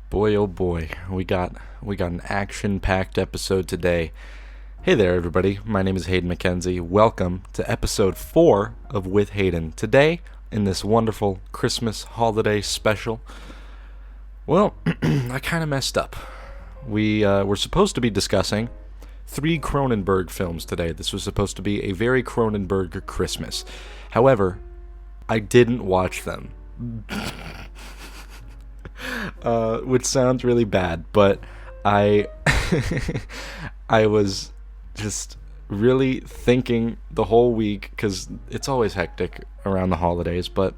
Boy, oh boy, we got an action-packed episode today. Hey there, everybody. My name is Hayden McKenzie. Welcome to episode 4 of With Hayden. Today, in this wonderful Christmas holiday special, well, I kind of messed up. We were supposed to be discussing 3 Cronenberg films today. This was supposed to be a very Cronenberg Christmas. However, I didn't watch them. Which sounds really bad, but I I was just really thinking the whole week, because it's always hectic around the holidays, but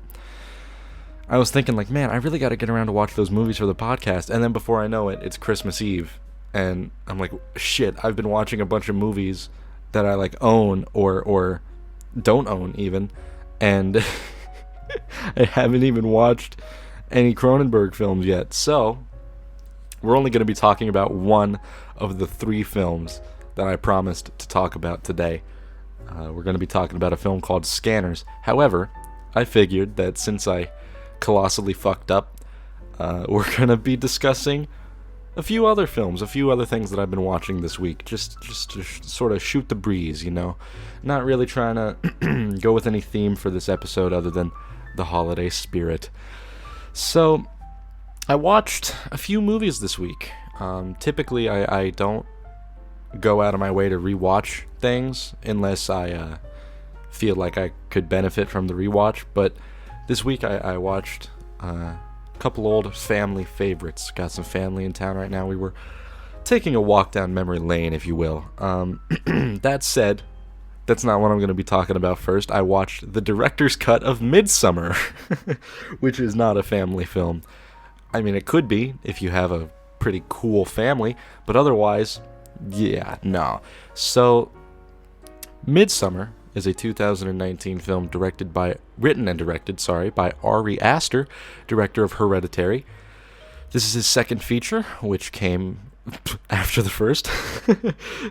I was thinking, like, man, I really got to get around to watch those movies for the podcast, and then before I know it, it's Christmas Eve, and I'm like, shit, I've been watching a bunch of movies that I, like, own, or don't own, even, and I haven't even watched any Cronenberg films yet. So we're only going to be talking about one of the 3 films that I promised to talk about today. We're going to be talking about a film called Scanners. However, I figured that since I colossally fucked up, we're going to be discussing a few other films, a few other things that I've been watching this week, just to sort of shoot the breeze, you know. Not really trying to go with any theme for this episode other than the holiday spirit. So, I watched a few movies this week. Typically, I don't go out of my way to rewatch things unless I feel like I could benefit from the rewatch. But this week, I watched a couple old family favorites. Got some family in town right now. We were taking a walk down memory lane, if you will. That said, that's not what I'm going to be talking about first. I watched the director's cut of Midsommar, which is not a family film. I mean, it could be if you have a pretty cool family, but otherwise, yeah, no. So, Midsommar is a 2019 film written and directed by Ari Aster, director of Hereditary. This is his second feature, which came after the first.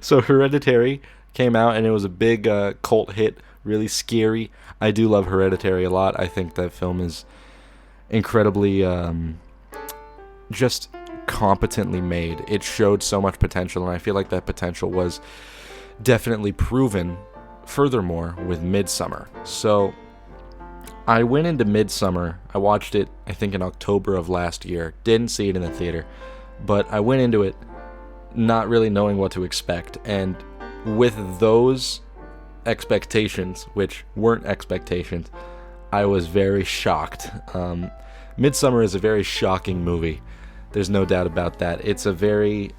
So, Hereditary came out, and it was a big cult hit, really scary. I do love Hereditary a lot. I think that film is incredibly just competently made. It showed so much potential, and I feel like that potential was definitely proven furthermore with Midsommar. So I went into Midsommar. I watched it, I think, in October of last year. Didn't see it in the theater, but I went into it not really knowing what to expect, and with those expectations, which weren't expectations, I was very shocked. Midsommar is a very shocking movie. There's no doubt about that. It's a very...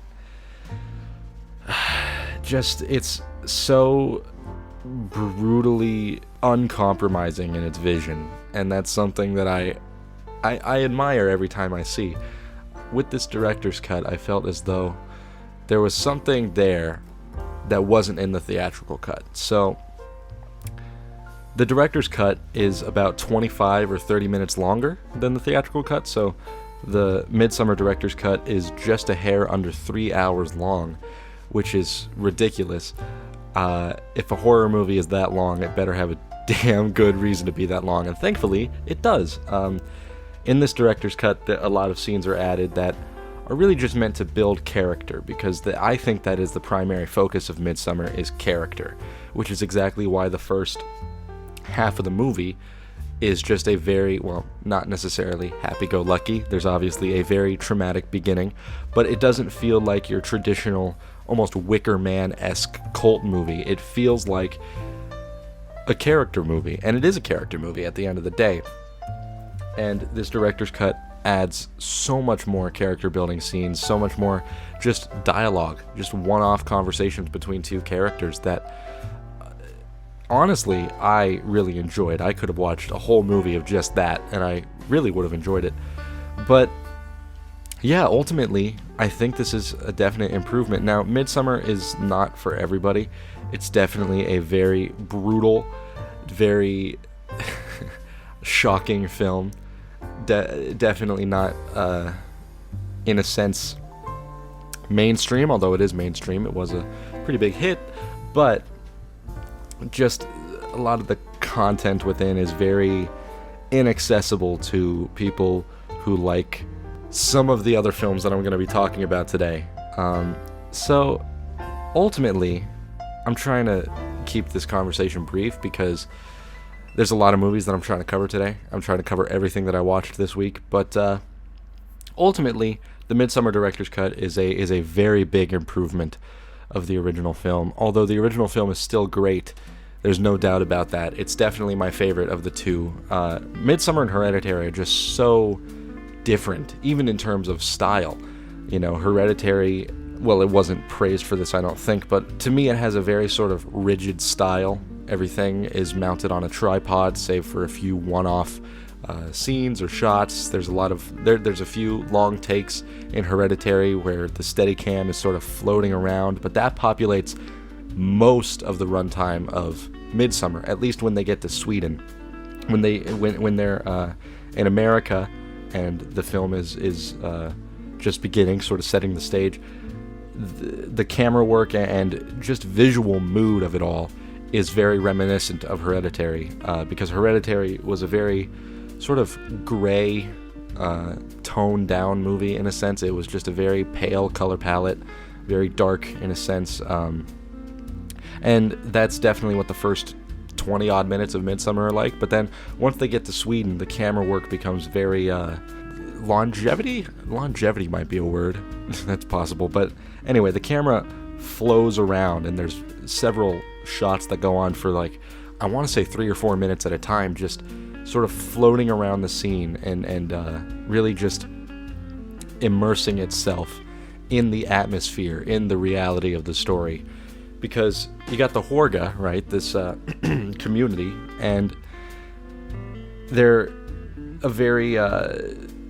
it's so brutally uncompromising in its vision, and that's something that I admire every time I see. With this director's cut, I felt as though there was something there that wasn't in the theatrical cut. So the director's cut is about 25 or 30 minutes longer than the theatrical cut, so the Midsommar director's cut is just a hair under 3 hours long, which is ridiculous. If a horror movie is that long, it better have a damn good reason to be that long, and thankfully it does. In this director's cut, a lot of scenes are added that are really just meant to build character, because I think that is the primary focus of Midsommar, is character, which is exactly why the first half of the movie is just a very, well, not necessarily happy-go-lucky. There's obviously a very traumatic beginning, but it doesn't feel like your traditional, almost Wicker Man-esque cult movie. It feels like a character movie, and it is a character movie at the end of the day. And this director's cut adds so much more character building scenes, so much more just dialogue, just one-off conversations between 2 characters that honestly I really enjoyed. I could have watched a whole movie of just that, and I really would have enjoyed it. But yeah, ultimately I think this is a definite improvement. Now, Midsommar is not for everybody. It's definitely a very brutal, very shocking film. Definitely not, in a sense, mainstream, although it is mainstream. It was a pretty big hit, but just a lot of the content within is very inaccessible to people who like some of the other films that I'm going to be talking about today. So, ultimately, I'm trying to keep this conversation brief because there's a lot of movies that I'm trying to cover today. I'm trying to cover everything that I watched this week, but ultimately, the Midsommar director's cut is a very big improvement of the original film. Although the original film is still great, there's no doubt about that. It's definitely my favorite of the two. Midsommar and Hereditary are just so different, even in terms of style. Hereditary, well, it wasn't praised for this, I don't think, but to me it has a very sort of rigid style. Everything is mounted on a tripod, save for a few one-off scenes or shots. There's a few long takes in Hereditary where the Steadicam is sort of floating around, but that populates most of the runtime of Midsommar, at least when they get to Sweden. When they're in America and the film is just beginning, sort of setting the stage, the camera work and just visual mood of it all is very reminiscent of Hereditary, because Hereditary was a very sort of gray, toned down movie in a sense. It was just a very pale color palette, very dark in a sense, and that's definitely what the first 20 odd minutes of Midsommar are like. But then once they get to Sweden, the camera work becomes very longevity might be a word. That's possible, but anyway, the camera flows around and there's several shots that go on for I want to say 3 or 4 minutes at a time, just sort of floating around the scene and really just immersing itself in the atmosphere, in the reality of the story. Because you got the Horga, right, this community, and they're a very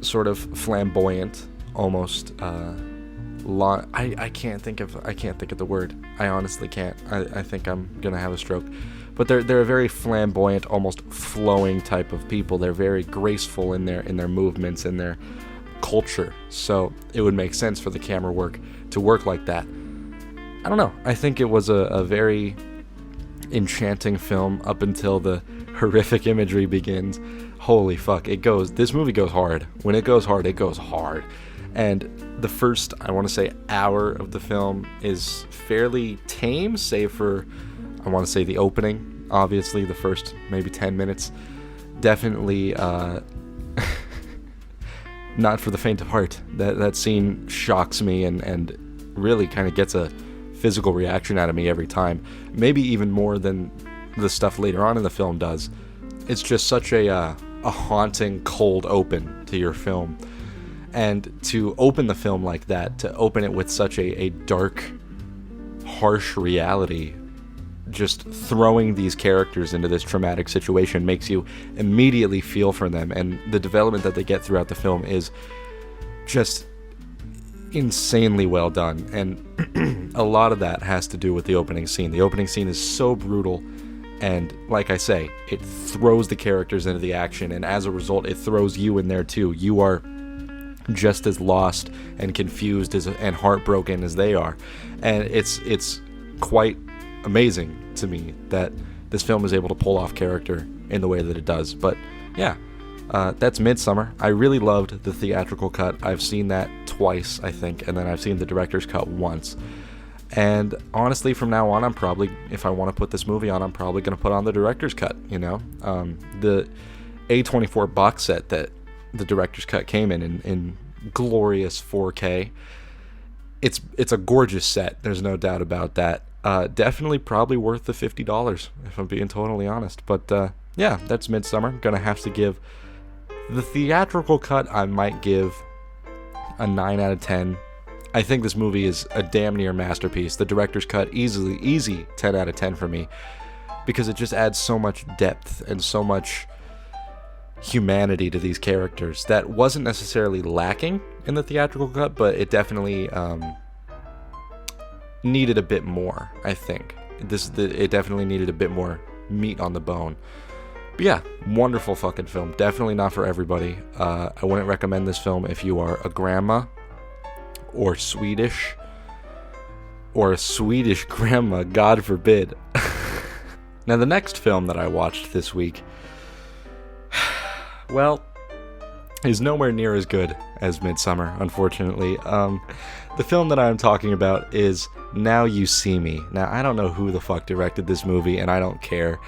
sort of flamboyant, almost I can't think of the word. I honestly can't. I think I'm gonna have a stroke. But they're a very flamboyant, almost flowing type of people. They're very graceful in their movements and their culture. So it would make sense for the camera work to work like that. I don't know. I think it was a very enchanting film up until the horrific imagery begins. Holy fuck, this movie goes hard. When it goes hard, it goes hard. And the first, I want to say, hour of the film is fairly tame, save for, I want to say, the opening. Obviously, the first maybe 10 minutes. Definitely not for the faint of heart. That scene shocks me and really kind of gets a physical reaction out of me every time. Maybe even more than the stuff later on in the film does. It's just such a haunting, cold open to your film. And to open the film like that, to open it with such a dark, harsh reality, just throwing these characters into this traumatic situation makes you immediately feel for them. And the development that they get throughout the film is just insanely well done. And a lot of that has to do with the opening scene. The opening scene is so brutal, and like I say, it throws the characters into the action, and as a result, it throws you in there too. You are just as lost and confused and heartbroken as they are. And it's quite amazing to me that this film is able to pull off character in the way that it does. But yeah, that's Midsommar. I really loved the theatrical cut. I've seen that twice, I think, and then I've seen the director's cut once. And honestly, from now on, I'm probably, if I want to put this movie on, I'm probably going to put on the director's cut, the A24 box set that the director's cut came in glorious 4K. It's a gorgeous set, there's no doubt about that. Definitely probably worth the $50, if I'm being totally honest. But yeah, that's Midsommar. Gonna have to give the theatrical cut, I might give a 9 out of 10. I think this movie is a damn near masterpiece. The director's cut, easy 10 out of 10 for me, because it just adds so much depth and so much humanity to these characters that wasn't necessarily lacking in the theatrical cut, but it definitely needed a bit more. I think it definitely needed a bit more meat on the bone. But yeah, wonderful fucking film. Definitely not for everybody. I wouldn't recommend this film if you are a grandma or Swedish, or a Swedish grandma, God forbid. Now, the next film that I watched this week, well, is nowhere near as good as Midsommar, unfortunately. The film that I'm talking about is Now You See Me. Now, I don't know who the fuck directed this movie, and I don't care.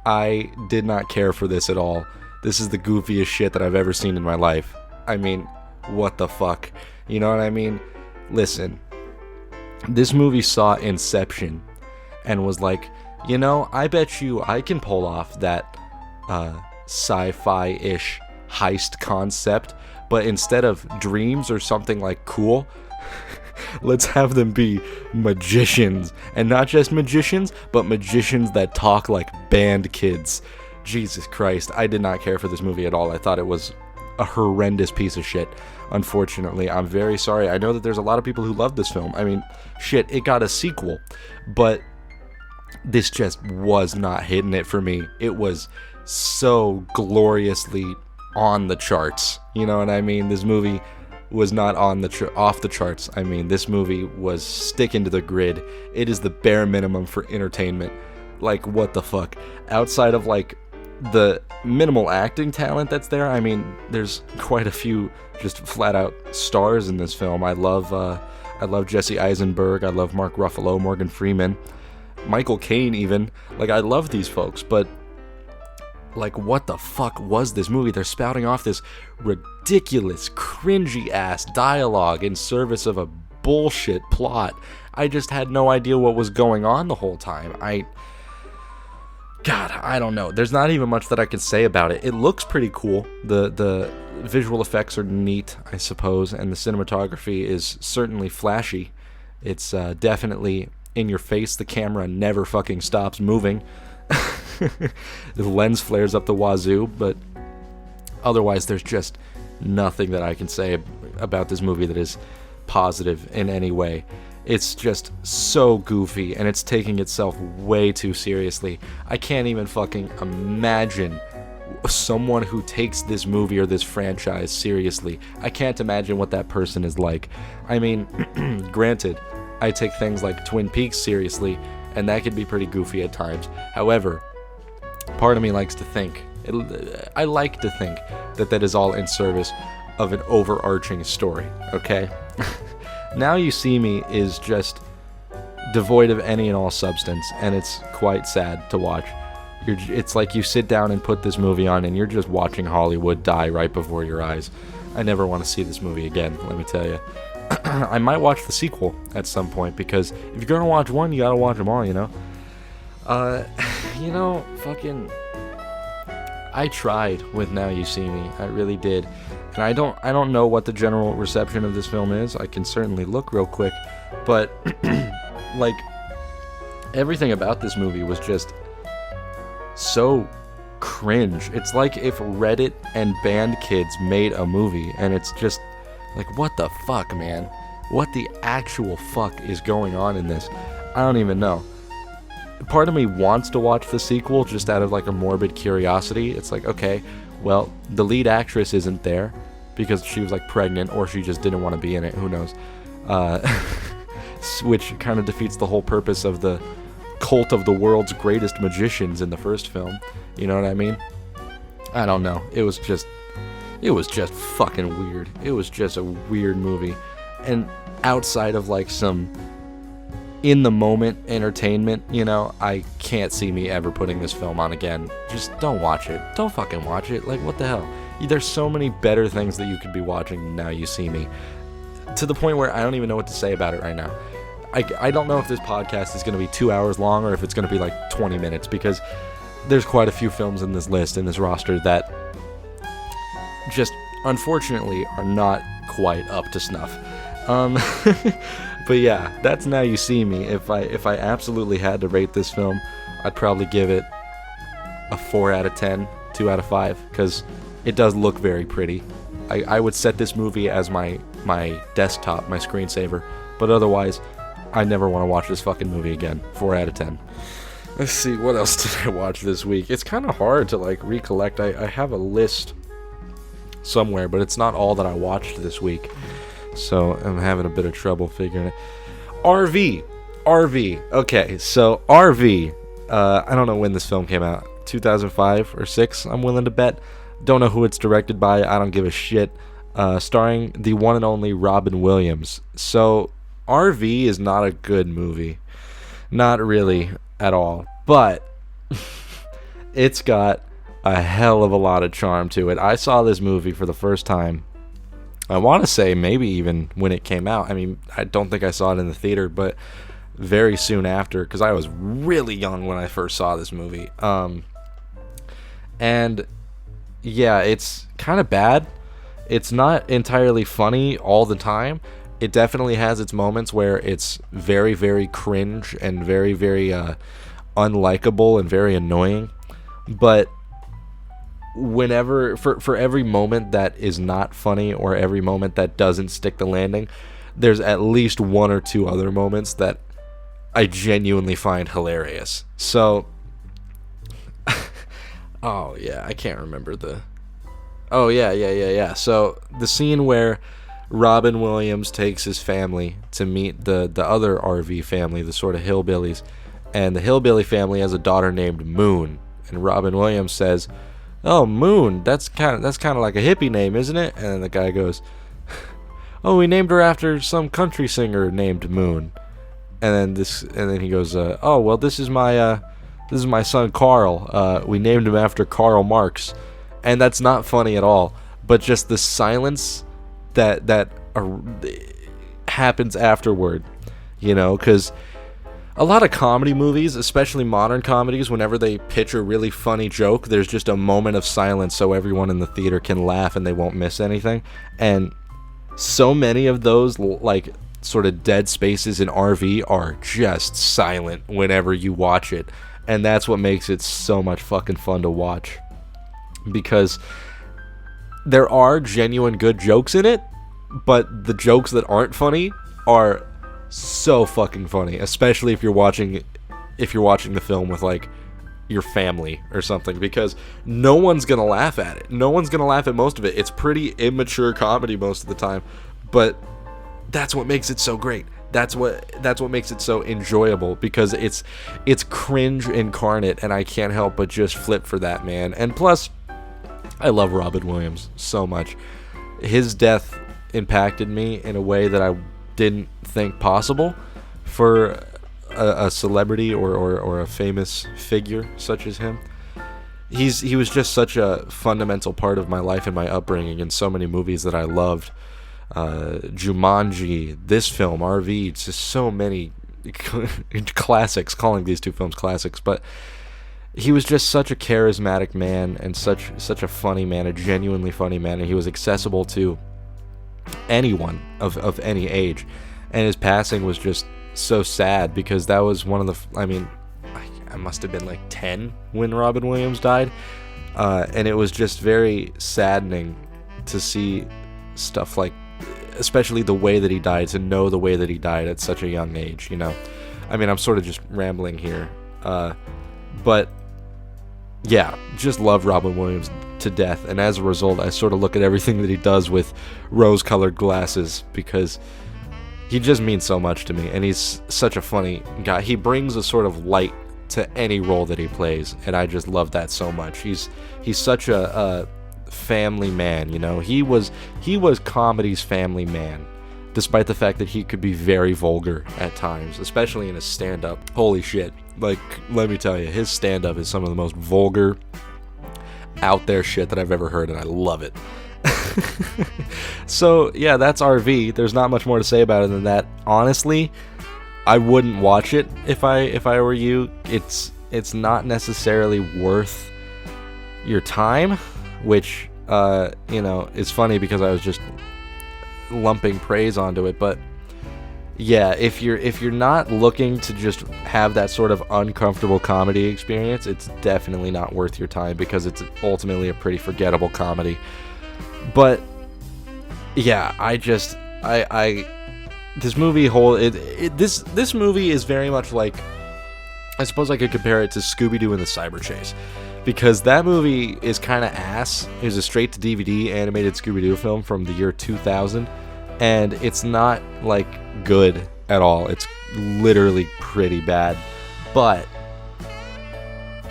I did not care for this at all. This is the goofiest shit that I've ever seen in my life. I mean, what the fuck? You know what I mean? Listen, this movie saw Inception and was like, you know, I bet you I can pull off that sci-fi-ish heist concept, but instead of dreams or something like cool, let's have them be magicians. And not just magicians, but magicians that talk like band kids. Jesus Christ, I did not care for this movie at all. I thought it was a horrendous piece of shit. Unfortunately, I'm very sorry. I know that there's a lot of people who love this film. I mean, shit, it got a sequel, but this just was not hitting it for me. It was so gloriously on the charts. You know what I mean? This movie was not on the off the charts. I mean, this movie was sticking to the grid. It is the bare minimum for entertainment. Like, what the fuck? Outside of, like, the minimal acting talent that's there, I mean, there's quite a few just flat out stars in this film. I love Jesse Eisenberg. I love Mark Ruffalo, Morgan Freeman, Michael Caine even. Like, I love these folks, but like, what the fuck was this movie? They're spouting off this ridiculous, cringy-ass dialogue in service of a bullshit plot. I just had no idea what was going on the whole time. God, I don't know. There's not even much that I can say about it. It looks pretty cool. The visual effects are neat, I suppose, and the cinematography is certainly flashy. It's definitely in your face. The camera never fucking stops moving. The lens flares up the wazoo, but otherwise there's just nothing that I can say about this movie that is positive in any way. It's just so goofy, and it's taking itself way too seriously. I can't even fucking imagine someone who takes this movie or this franchise seriously. I can't imagine what that person is like. I mean, granted, I take things like Twin Peaks seriously, and that can be pretty goofy at times. However, part of me likes to think, I like to think that that is all in service of an overarching story, okay? Now You See Me is just devoid of any and all substance, and it's quite sad to watch. It's like you sit down and put this movie on, and you're just watching Hollywood die right before your eyes. I never want to see this movie again, let me tell you. I might watch the sequel at some point, because if you're gonna watch one, you gotta watch them all, you know? Fucking... I tried with Now You See Me, I really did. And I don't know what the general reception of this film is. I can certainly look real quick, but like, everything about this movie was just so cringe. It's like if Reddit and band kids made a movie, and it's just like, what the fuck, man? What the actual fuck is going on in this? I don't even know. Part of me wants to watch the sequel just out of like a morbid curiosity. It's like, okay, well, the lead actress isn't there because she was like pregnant, or she just didn't want to be in it, who knows. Which kind of defeats the whole purpose of the cult of the world's greatest magicians in the first film. You know what I mean? I don't know. It was just fucking weird. It was just a weird movie. And outside of like some in the moment entertainment, you know, I can't see me ever putting this film on again. Just don't watch it. Don't fucking watch it. Like, what the hell? There's so many better things that you could be watching Now You See Me. To the point where I don't even know what to say about it right now. I don't know if this podcast is going to be 2 hours long, or if it's going to be like 20 minutes, because there's quite a few films in this list, in this roster, that just unfortunately are not quite up to snuff. But yeah, that's Now You See Me. If I absolutely had to rate this film, I'd probably give it a 4 out of 10, 2 out of 5, because it does look very pretty. I would set this movie as my desktop, my screensaver, but otherwise, I never want to watch this fucking movie again. 4 out of 10. Let's see, what else did I watch this week? It's kind of hard to like recollect. I have a list somewhere, but it's not all that I watched this week. So I'm having a bit of trouble figuring it. RV. Okay, so RV. I don't know when this film came out. 2005 or 6, I'm willing to bet. Don't know who it's directed by. I don't give a shit. Starring the one and only Robin Williams. So RV is not a good movie. Not really at all. But it's got a hell of a lot of charm to it. I saw this movie for the first time, I want to say maybe even when it came out. I mean, I don't think I saw it in the theater, but very soon after, because I was really young when I first saw this movie. And yeah, it's kind of bad. It's not entirely funny all the time. It definitely has its moments where it's very, very cringe and very, very unlikable and very annoying. But whenever, for every moment that is not funny or every moment that doesn't stick the landing, there's at least one or two other moments that I genuinely find hilarious. So, oh yeah, I can't remember the... Oh yeah. So the scene where Robin Williams takes his family to meet the other RV family, the sort of hillbillies, and the hillbilly family has a daughter named Moon, and Robin Williams says, "Oh, Moon, that's kind of like a hippie name, isn't it?" And then the guy goes, "Oh, we named her after some country singer named Moon." And then he goes, "Oh, well, this is my son Carl. We named him after Karl Marx." And that's not funny at all, but just the silence that happens afterward, because a lot of comedy movies, especially modern comedies, whenever they pitch a really funny joke, there's just a moment of silence so everyone in the theater can laugh and they won't miss anything. And so many of those, like, sort of dead spaces in RV are just silent whenever you watch it. And that's what makes it so much fucking fun to watch. Because there are genuine good jokes in it, but the jokes that aren't funny are so fucking funny, especially if you're watching the film with, like, your family or something, because no one's gonna laugh at it. No one's gonna laugh at most of it. It's pretty immature comedy most of the time, but that's what makes it so great. That's what makes it so enjoyable, because it's cringe incarnate, and I can't help but just flip for that, man. And plus, I love Robin Williams so much. His death impacted me in a way that I didn't think possible for a celebrity or a famous figure such as him. He was just such a fundamental part of my life and my upbringing in so many movies that I loved. Jumanji, this film, RV, it's just so many classics, calling these two films classics, but he was just such a charismatic man and such a funny man, a genuinely funny man, and he was accessible to anyone of any age. And his passing was just so sad, because that was one of the... I mean, I must have been like 10 when Robin Williams died, and it was just very saddening to see stuff like, especially the way that he died, to know the way that he died at such a young age, I mean, I'm sort of just rambling here, but yeah, just love Robin Williams to death, and as a result, I sort of look at everything that he does with rose-colored glasses, because he just means so much to me, and he's such a funny guy. He brings a sort of light to any role that he plays, and I just love that so much. He's such a family man, He was comedy's family man, despite the fact that he could be very vulgar at times, especially in his stand-up. Holy shit. Like, let me tell you, his stand-up is some of the most vulgar, out there shit that I've ever heard, and I love it. So, yeah, that's RV. There's not much more to say about it than that. Honestly, I wouldn't watch it if I were you. It's not necessarily worth your time, which, is funny because I was just lumping praise onto it, but yeah, if you're not looking to just have that sort of uncomfortable comedy experience, it's definitely not worth your time, because it's ultimately a pretty forgettable comedy. But yeah, this movie this movie is very much like, I suppose I could compare it to Scooby-Doo and the Cyber Chase, because that movie is kind of ass. It was a straight-to-DVD animated Scooby-Doo film from the year 2000, and it's not, like, good at all. It's literally pretty bad, but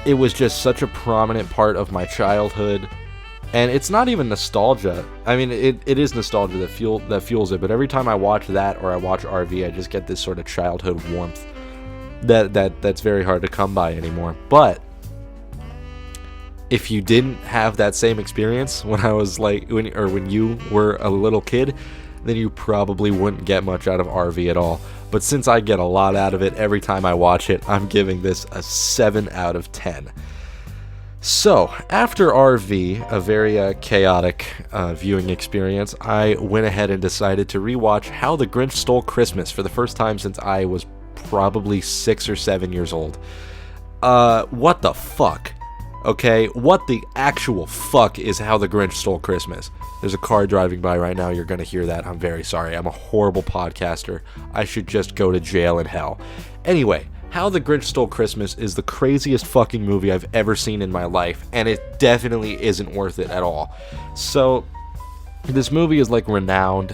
it was just such a prominent part of my childhood, And it's not even nostalgia. I mean, it is nostalgia that fuels it. But every time I watch that or I watch RV, I just get this sort of childhood warmth that's very hard to come by anymore. But if you didn't have that same experience when I was like, when you were a little kid, then you probably wouldn't get much out of RV at all. But since I get a lot out of it every time I watch it, I'm giving this a 7 out of 10. So, after RV, a very chaotic viewing experience, I went ahead and decided to rewatch How the Grinch Stole Christmas for the first time since I was probably 6 or 7 years old. What the fuck? Okay, what the actual fuck is How the Grinch Stole Christmas? There's a car driving by right now, you're gonna hear that. I'm very sorry, I'm a horrible podcaster. I should just go to jail in hell. Anyway, How the Grinch Stole Christmas is the craziest fucking movie I've ever seen in my life, and it definitely isn't worth it at all. So, this movie is like renowned.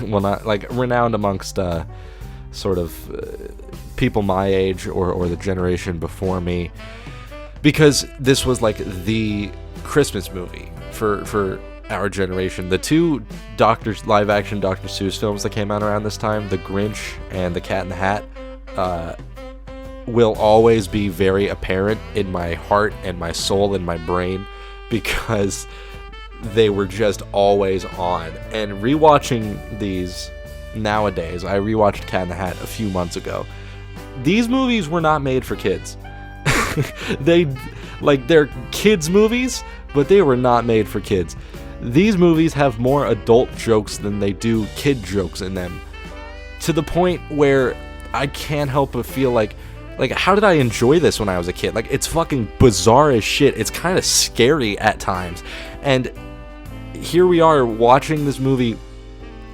Well, not like renowned amongst sort of people my age or the generation before me, because this was like the Christmas movie for our generation. The two live action Dr. Seuss films that came out around this time, The Grinch and The Cat in the Hat, will always be very apparent in my heart and my soul and my brain, because they were just always on. And rewatching these nowadays, I rewatched Cat in the Hat a few months ago. These movies were not made for kids. They're kids movies, but they were not made for kids. These movies have more adult jokes than they do kid jokes in them, to the point where I can't help but feel like how did I enjoy this when I was a kid? Like, it's fucking bizarre as shit. It's kind of scary at times. And here we are watching this movie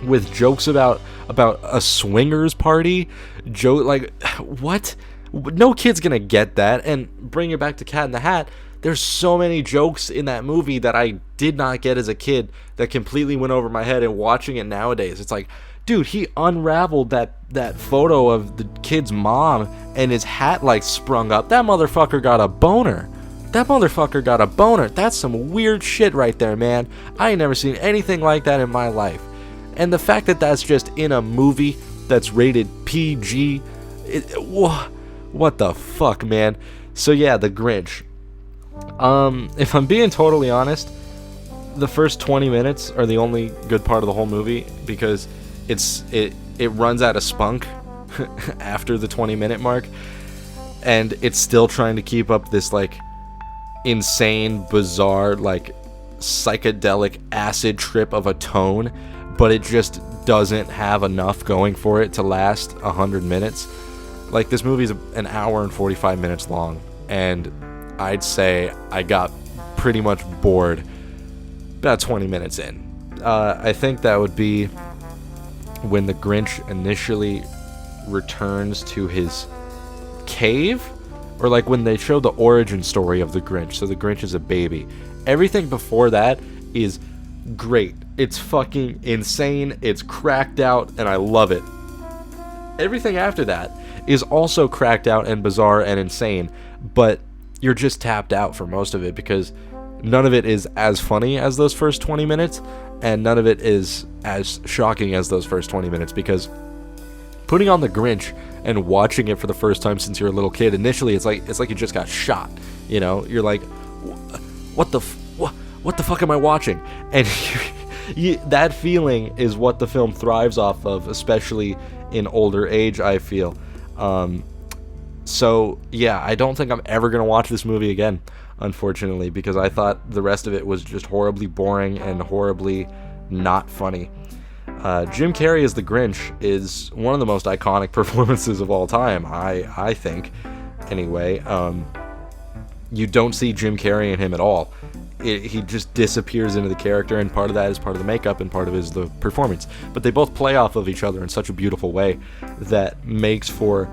with jokes about a swingers party. What? No kid's gonna get that. And bring it back to Cat in the Hat, there's so many jokes in that movie that I did not get as a kid that completely went over my head. And watching it nowadays, it's like, dude, he unraveled that photo of the kid's mom and his hat like sprung up. That motherfucker got a boner. That's some weird shit right there, man. I ain't never seen anything like that in my life. And the fact that that's just in a movie that's rated PG, what the fuck, man? So yeah, The Grinch. If I'm being totally honest, the first 20 minutes are the only good part of the whole movie, because it runs out of spunk after the 20-minute mark, and it's still trying to keep up this like insane, bizarre, like psychedelic acid trip of a tone, but it just doesn't have enough going for it to last 100 minutes. Like, this movie's an hour and 45 minutes long, and I'd say I got pretty much bored about 20 minutes in. I think that would be when the Grinch initially returns to his cave, or like when they show the origin story of the Grinch. So the Grinch is a baby. Everything before that is great. It's fucking insane. It's cracked out, and I love it. Everything after that is also cracked out and bizarre and insane, but you're just tapped out for most of it, because none of it is as funny as those first 20 minutes, and none of it is as shocking as those first 20 minutes, because putting on the Grinch and watching it for the first time since you're a little kid, initially it's like you just got shot, you know? You're like, what the fuck am I watching? And that feeling is what the film thrives off of, especially in older age, I feel. So yeah, I don't think I'm ever gonna watch this movie again, unfortunately, because I thought the rest of it was just horribly boring and horribly not funny. Jim Carrey as the Grinch is one of the most iconic performances of all time, I think. Anyway, you don't see Jim Carrey in him at all. He just disappears into the character, and part of that is part of the makeup and part of it is the performance. But they both play off of each other in such a beautiful way that makes for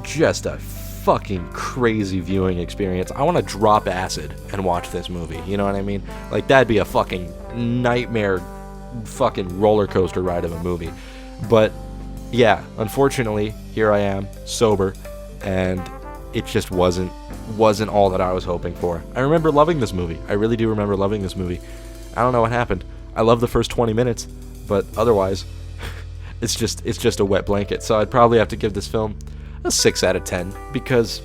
just a fucking crazy viewing experience. I want to drop acid and watch this movie, you know what I mean? Like, that'd be a fucking nightmare fucking roller coaster ride of a movie. But yeah, unfortunately, here I am, sober, and it just wasn't all that I was hoping for. I remember loving this movie. I really do remember loving this movie. I don't know what happened. I love the first 20 minutes, but otherwise, it's just a wet blanket. So I'd probably have to give this film a 6 out of 10, because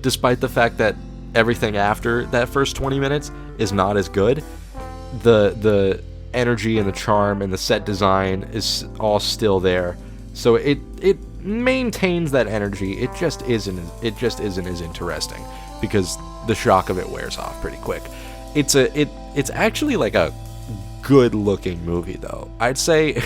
despite the fact that everything after that first 20 minutes is not as good, the energy and the charm and the set design is all still there. So it maintains that energy. It just isn't as interesting, because the shock of it wears off pretty quick. It's actually like a good looking movie, though. I'd say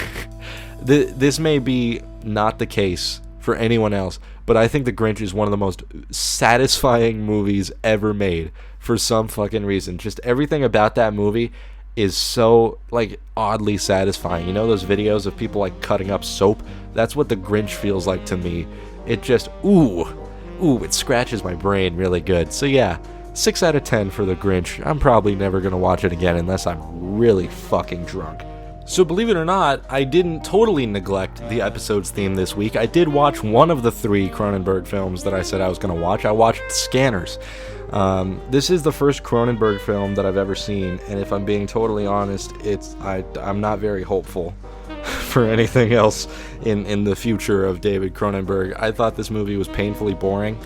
this may be not the case for anyone else, but I think The Grinch is one of the most satisfying movies ever made for some fucking reason. Just everything about that movie is so, like, oddly satisfying. You know those videos of people, like, cutting up soap? That's what The Grinch feels like to me. It just, it scratches my brain really good. So yeah, 6 out of 10 for The Grinch. I'm probably never gonna watch it again unless I'm really fucking drunk. So believe it or not, I didn't totally neglect the episode's theme this week. I did watch one of the 3 Cronenberg films that I said I was going to watch. I watched Scanners. This is the first Cronenberg film that I've ever seen, and if I'm being totally honest, I'm not very hopeful for anything else in the future of David Cronenberg. I thought this movie was painfully boring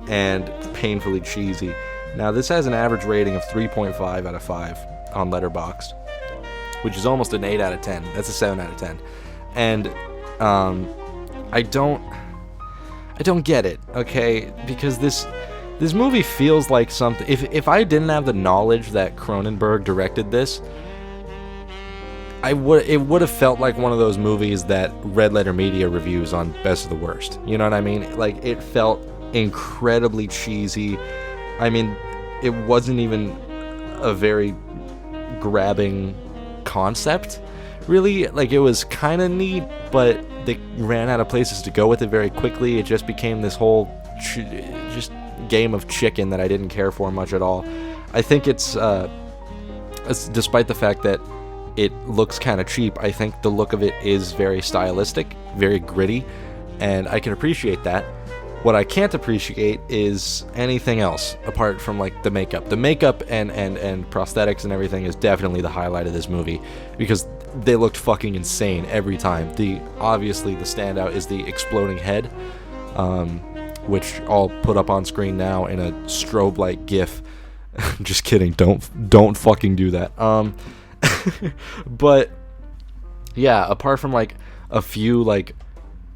and painfully cheesy. Now, this has an average rating of 3.5 out of 5 on Letterboxd, which is almost an 8 out of 10. That's a 7 out of 10. And I don't get it, okay? Because this movie feels like something. If I didn't have the knowledge that Cronenberg directed this, it would have felt like one of those movies that Red Letter Media reviews on Best of the Worst. You know what I mean? Like, it felt incredibly cheesy. I mean, it wasn't even a very grabbing concept, really. Like, it was kind of neat, but they ran out of places to go with it very quickly. It just became this whole just game of chicken that I didn't care for much at all. I think it's despite the fact that it looks kind of cheap, I think the look of it is very stylistic, very gritty, and I can appreciate that. What I can't appreciate is anything else apart from, like, the makeup. The makeup and prosthetics and everything is definitely the highlight of this movie, because they looked fucking insane every time. Obviously the standout is the exploding head, which I'll put up on screen now in a strobe light GIF. Just kidding. Don't fucking do that. But yeah, apart from, like, a few, like,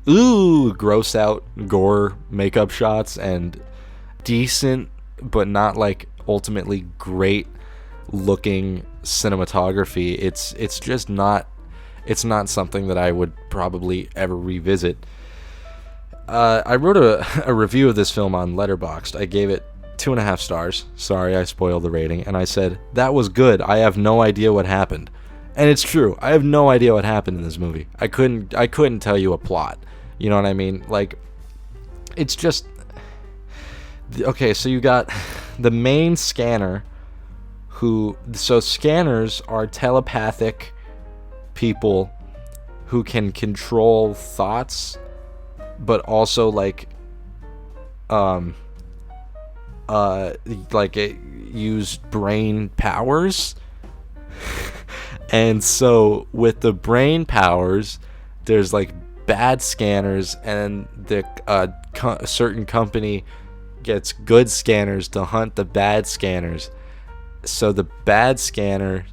gross out gore makeup shots and decent but not, like, ultimately great looking cinematography, it's just not something that I would probably ever revisit. I wrote a review of this film on Letterboxd. I gave it 2.5 stars. Sorry, I spoiled the rating. And I said, that was good. I have no idea what happened. And it's true. I have no idea what happened in this movie. I couldn't tell you a plot. You know what I mean? Like, it's just... Okay, so you got the main scanner So scanners are telepathic people who can control thoughts, but also, like use brain powers. And so with the brain powers, there's, like, bad scanners, and a certain company gets good scanners to hunt the bad scanners. So the bad scanners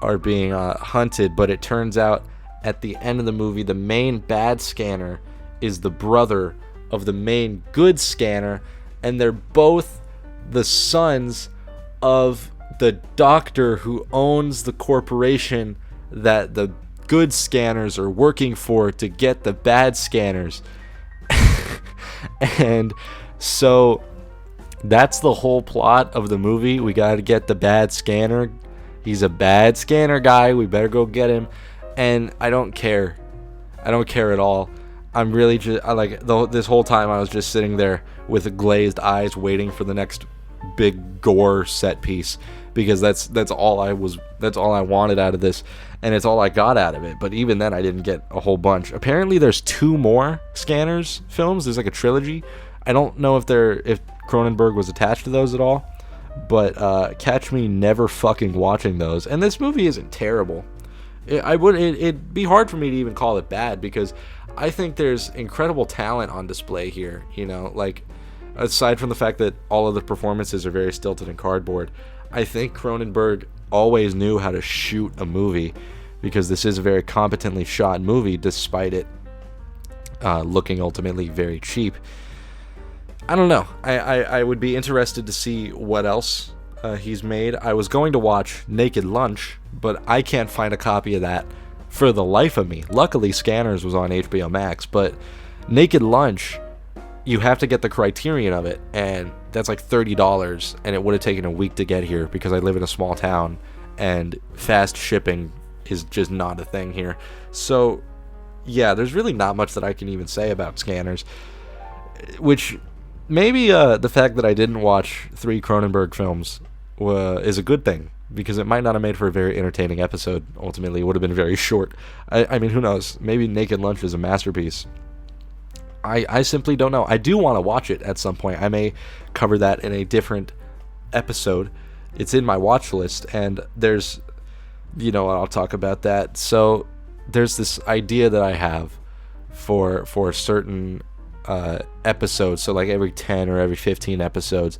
are being hunted, but it turns out at the end of the movie, the main bad scanner is the brother of the main good scanner, and they're both the sons of the doctor who owns the corporation that the good scanners are working for to get the bad scanners. And so that's the whole plot of the movie. We gotta get the bad scanner. He's a bad scanner guy. We better go get him. And I don't care. I don't care at all. I'm really just... this whole time I was just sitting there with glazed eyes waiting for the next big gore set piece, because that's all I wanted out of this, and it's all I got out of it. But even then, I didn't get a whole bunch. Apparently there's 2 more Scanners films. There's like a trilogy. I don't know if Cronenberg was attached to those at all, but catch me never fucking watching those. And this movie isn't terrible. It'd be hard for me to even call it bad, because I think there's incredible talent on display here, you know, like, aside from the fact that all of the performances are very stilted and cardboard. I think Cronenberg always knew how to shoot a movie, because this is a very competently shot movie, despite it looking ultimately very cheap. I don't know. I would be interested to see what else he's made. I was going to watch Naked Lunch, but I can't find a copy of that for the life of me. Luckily, Scanners was on HBO Max, but Naked Lunch, you have to get the Criterion of it, and that's like $30, and it would have taken a week to get here because I live in a small town, and fast shipping is just not a thing here. So, yeah, there's really not much that I can even say about Scanners, which maybe the fact that I didn't watch 3 Cronenberg films is a good thing, because it might not have made for a very entertaining episode. Ultimately, it would have been very short. I mean, who knows? Maybe Naked Lunch is a masterpiece. I simply don't know. I do want to watch it at some point. I may cover that in a different episode. It's in my watch list, and there's, you know, I'll talk about that. So there's this idea that I have for certain episodes. So like every 10 or every 15 episodes,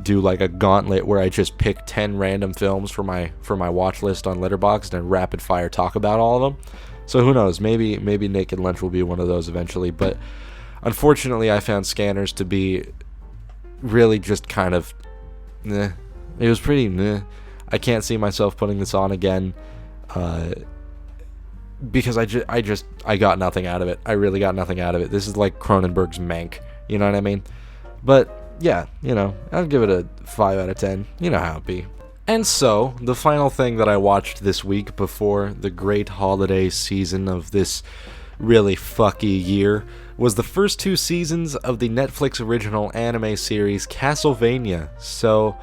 do like a gauntlet where I just pick 10 random films for my watch list on Letterboxd and rapid fire talk about all of them. So who knows? Maybe Naked Lunch will be one of those eventually. But unfortunately, I found Scanners to be really just kind of, it was pretty I can't see myself putting this on again, because I got nothing out of it. I really got nothing out of it. This is like Cronenberg's Mank, you know what I mean? But yeah, you know, I'll give it a 5 out of 10. You know how it be. And so, the final thing that I watched this week before the great holiday season of this really fucky year was the first 2 seasons of the Netflix original anime series Castlevania. So,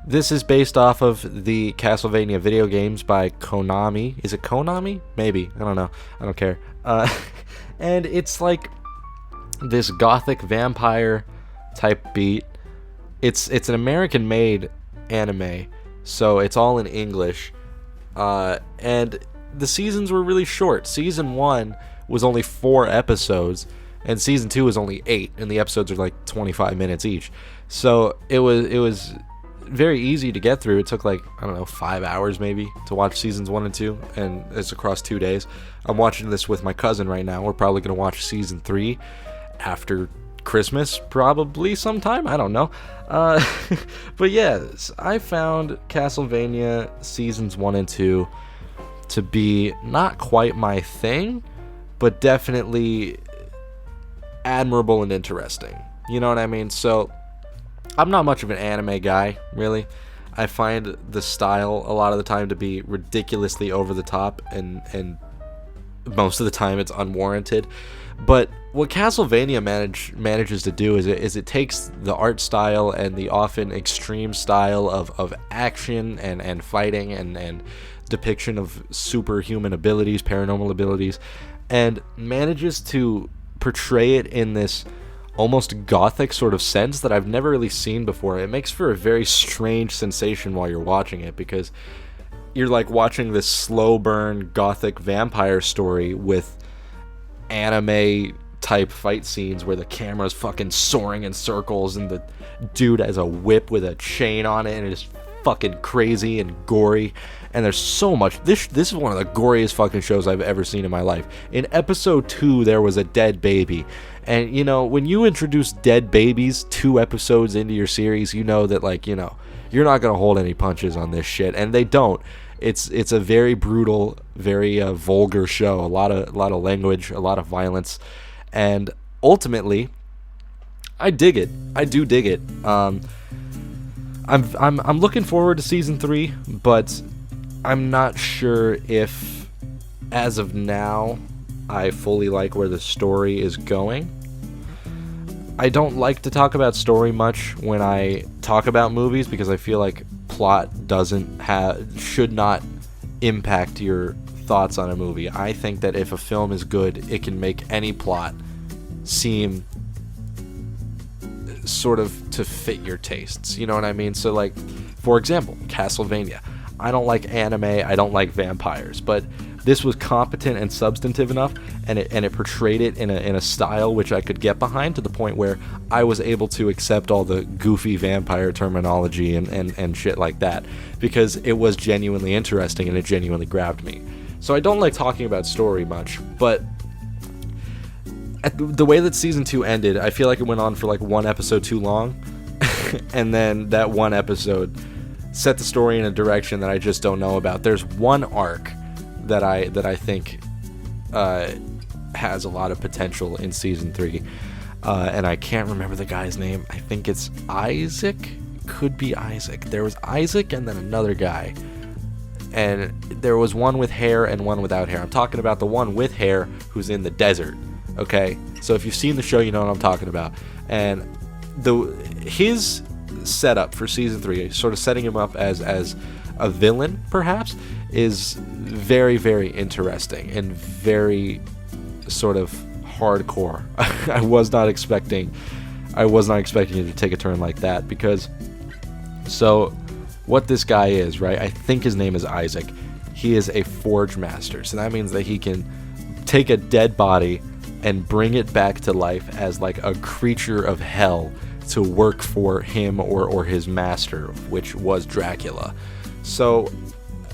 this is based off of the Castlevania video games by Konami. Is it Konami? Maybe. I don't know. I don't care. And it's like this gothic vampire type beat. It's an American-made anime, so it's all in English. And the seasons were really short. Season 1 was only 4 episodes, and season 2 was only 8, and the episodes are like 25 minutes each. So it was very easy to get through. It took like, I don't know, 5 hours maybe to watch seasons 1 and 2, and it's across 2 days. I'm watching this with my cousin right now. We're probably going to watch season 3 after Christmas, probably sometime. I don't know. But yes, I found Castlevania seasons 1 and 2 to be not quite my thing, but definitely admirable and interesting. You know what I mean? So, I'm not much of an anime guy, really. I find the style a lot of the time to be ridiculously over the top, and most of the time it's unwarranted. But what Castlevania manages to do is it takes the art style and the often extreme style of action and fighting and depiction of superhuman abilities, paranormal abilities, and manages to portray it in this almost gothic sort of sense that I've never really seen before. It makes for a very strange sensation while you're watching it, because you're like watching this slow burn gothic vampire story with anime type fight scenes where the camera's fucking soaring in circles and the dude has a whip with a chain on it and it's fucking crazy and gory. And there's so much. This is one of the goriest fucking shows I've ever seen in my life. In episode 2, there was a dead baby. And, you know, when you introduce dead babies 2 episodes into your series, you know that, like, you know, you're not going to hold any punches on this shit. And they don't. It's a very brutal, very vulgar show. A lot of language, a lot of violence. And ultimately, I dig it. I do dig it. I'm looking forward to season 3, but I'm not sure if, as of now, I fully like where the story is going. I don't like to talk about story much when I talk about movies because I feel like plot should not impact your thoughts on a movie. I think that if a film is good, it can make any plot seem sort of to fit your tastes. You know what I mean? So, like, for example, Castlevania. I don't like anime, I don't like vampires, but this was competent and substantive enough, and it portrayed it in a style which I could get behind, to the point where I was able to accept all the goofy vampire terminology and shit like that, because it was genuinely interesting and it genuinely grabbed me. So I don't like talking about story much, but the way that season 2 ended, I feel like it went on for like one episode too long, and then that one episode set the story in a direction that I just don't know about. There's one arc that I think has a lot of potential in season 3, and I can't remember the guy's name. I think it's Isaac. Could be Isaac. There was Isaac and then another guy, and there was one with hair and one without hair. I'm talking about the one with hair who's in the desert. Okay, so if you've seen the show, you know what I'm talking about. And his setup for season 3, sort of setting him up as a villain, perhaps, is very, very interesting and very sort of hardcore. I was not expecting it to take a turn like that, because so what this guy is, right? I think his name is Isaac. He is a forge master, so that means that he can take a dead body and bring it back to life as like a creature of hell to work for him or his master, which was Dracula. So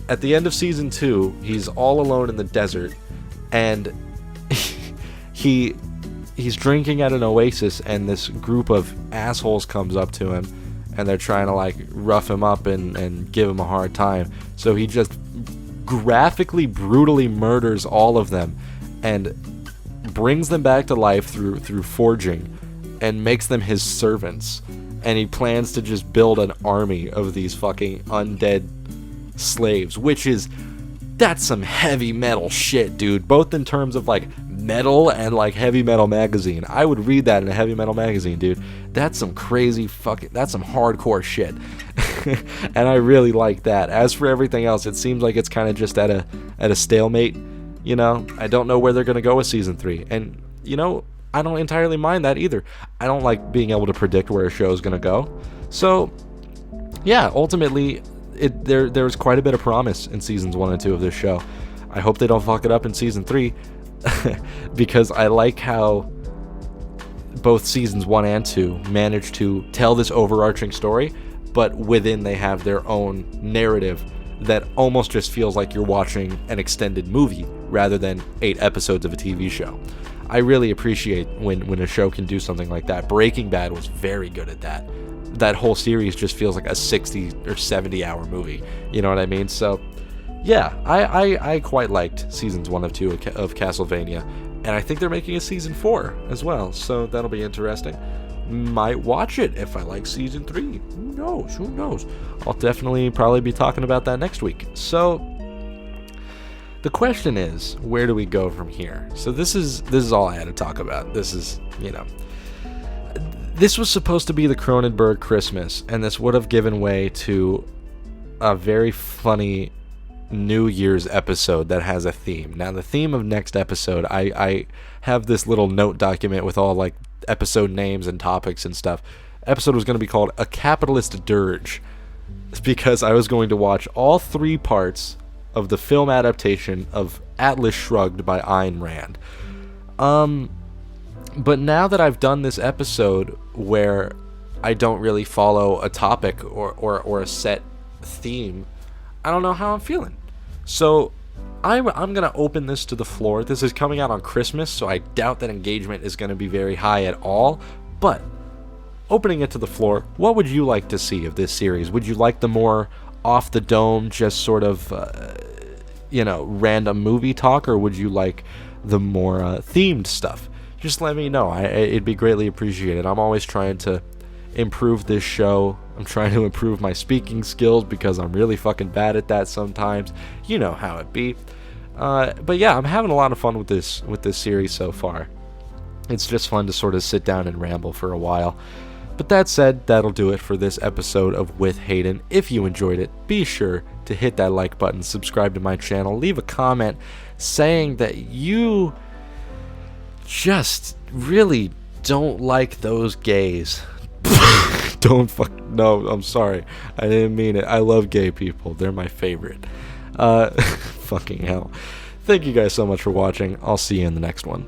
at the end of season 2, he's all alone in the desert, and he's drinking at an oasis, and this group of assholes comes up to him, and they're trying to like rough him up and give him a hard time. So he just graphically, brutally murders all of them and brings them back to life through forging, and makes them his servants. And he plans to just build an army of these fucking undead slaves, that's some heavy metal shit, dude, both in terms of like metal and like heavy metal magazine. I would read that in a heavy metal magazine, dude. That's some crazy that's some hardcore shit. And I really like that. As for everything else, it seems like it's kind of just at a stalemate, you know. I don't know where they're going to go with season 3, and you know, I don't entirely mind that either. I don't like being able to predict where a show is going to go. So yeah, ultimately there was quite a bit of promise in seasons 1 and 2 of this show. I hope they don't fuck it up in season 3, because I like how both seasons 1 and 2 manage to tell this overarching story, but within they have their own narrative that almost just feels like you're watching an extended movie rather than 8 episodes of a TV show. I really appreciate when a show can do something like that. Breaking Bad was very good at that. That whole series just feels like a 60 or 70 hour movie. You know what I mean? So yeah, I quite liked seasons 1 of 2 of Castlevania, and I think they're making a season 4 as well, so that'll be interesting. Might watch it if I like season 3. Who knows? I'll definitely probably be talking about that next week. So the question is, where do we go from here? So this is all I had to talk about. This is, you know, this was supposed to be the Cronenberg Christmas, and this would have given way to a very funny New Year's episode that has a theme. Now, the theme of next episode, I have this little note document with all like episode names and topics and stuff. Episode was going to be called A Capitalist Dirge, because I was going to watch all 3 parts of the film adaptation of Atlas Shrugged by Ayn Rand. But now that I've done this episode where I don't really follow a topic or a set theme, I don't know how I'm feeling. So I'm going to open this to the floor. This is coming out on Christmas, so I doubt that engagement is going to be very high at all. But opening it to the floor, what would you like to see of this series? Would you like the more off the dome, just sort of, random movie talk, or would you like the more themed stuff? Just let me know. It'd be greatly appreciated. I'm always trying to improve this show. I'm trying to improve my speaking skills because I'm really fucking bad at that sometimes. You know how it be. But yeah, I'm having a lot of fun with this series so far. It's just fun to sort of sit down and ramble for a while. But that said, that'll do it for this episode of With Hayden. If you enjoyed it, be sure to hit that like button, subscribe to my channel, leave a comment saying that you just really don't like those gays. No, I'm sorry. I didn't mean it. I love gay people. They're my favorite. Fucking hell. Thank you guys so much for watching. I'll see you in the next one.